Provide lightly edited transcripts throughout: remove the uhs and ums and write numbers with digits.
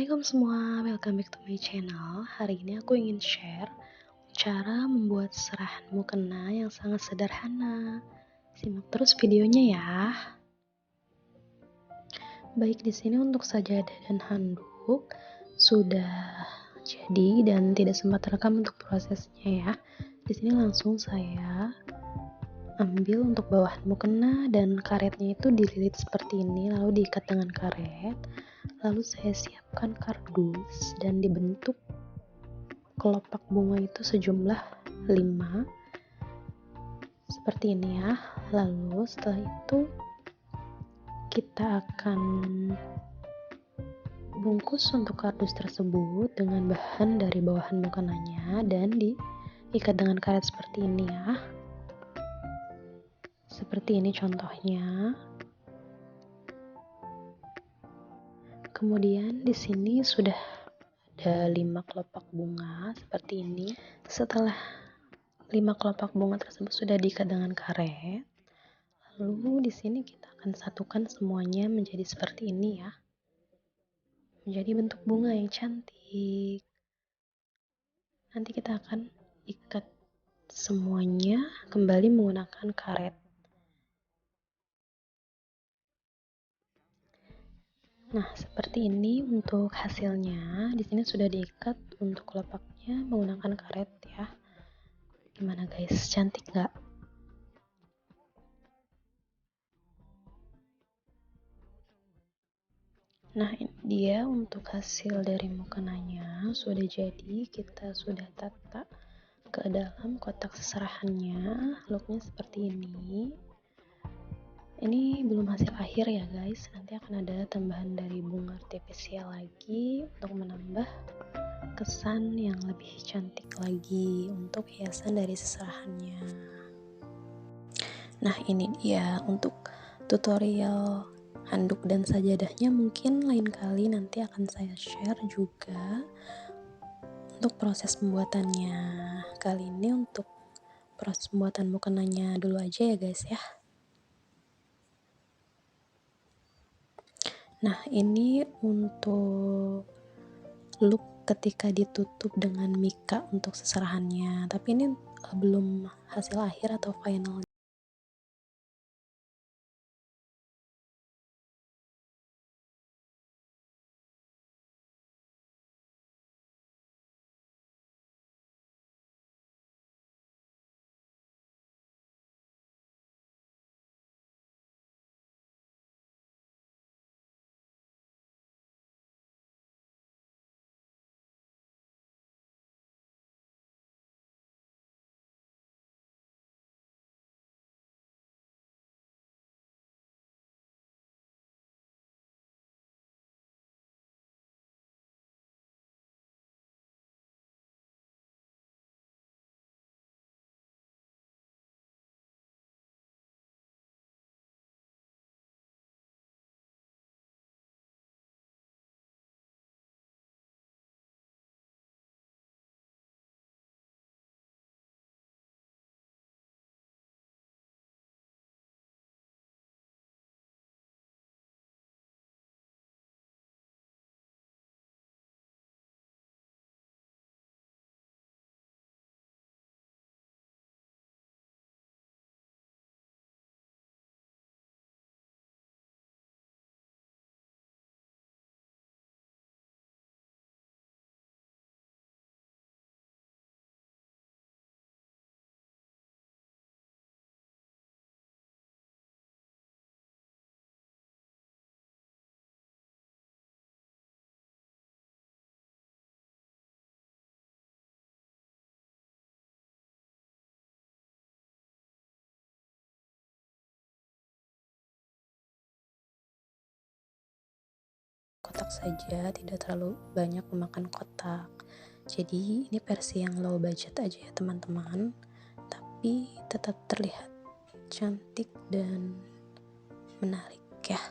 Assalamualaikum semua, welcome back to my channel. Hari ini aku ingin share cara membuat serahan mukena yang sangat sederhana. Simak terus videonya ya. Baik, di sini untuk sajadah dan handuk sudah jadi dan tidak sempat rekam untuk prosesnya ya. Di sini langsung saya ambil untuk bawahan mukena dan karetnya itu dililit seperti ini, lalu diikat dengan karet. Lalu saya siapkan kardus dan dibentuk kelopak bunga itu sejumlah 5 seperti ini ya. Lalu setelah itu kita akan bungkus untuk kardus tersebut dengan bahan dari bawahan mukenanya dan diikat dengan karet seperti ini ya. Seperti ini contohnya. Kemudian di sini sudah ada 5 kelopak bunga seperti ini. Setelah 5 kelopak bunga tersebut sudah diikat dengan karet, lalu di sini kita akan satukan semuanya menjadi seperti ini ya, menjadi bentuk bunga yang cantik. Nanti kita akan ikat semuanya kembali menggunakan karet. Nah, seperti ini untuk hasilnya. Di sini sudah diikat untuk kelopaknya menggunakan karet ya. Gimana guys, cantik nggak? Nah, ini dia untuk hasil dari mukenanya. Sudah jadi, kita sudah tata ke dalam kotak seserahannya. Looknya seperti ini. Ini belum hasil akhir ya guys, nanti akan ada tambahan dari bunga artifisial lagi untuk menambah kesan yang lebih cantik lagi untuk hiasan dari seserahannya. Nah, ini dia untuk tutorial handuk dan sajadahnya. Mungkin lain kali nanti akan saya share juga untuk proses pembuatannya. Kali ini untuk proses pembuatan mukenanya dulu aja ya guys ya. Nah, ini untuk look ketika ditutup dengan mika untuk seserahannya, tapi ini belum hasil akhir atau final. Kotak saja, tidak terlalu banyak memakan kotak. Jadi ini versi yang low budget aja ya teman-teman, tapi tetap terlihat cantik dan menarik ya.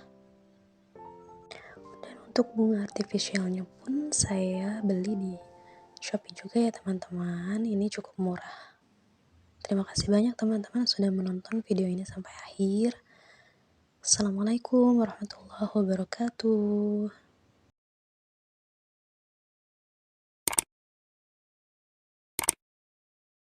Dan untuk bunga artifisialnya pun saya beli di Shopee juga ya teman-teman. Ini cukup murah. Terima kasih banyak teman-teman sudah menonton video ini sampai akhir. Assalamualaikum warahmatullahi wabarakatuh.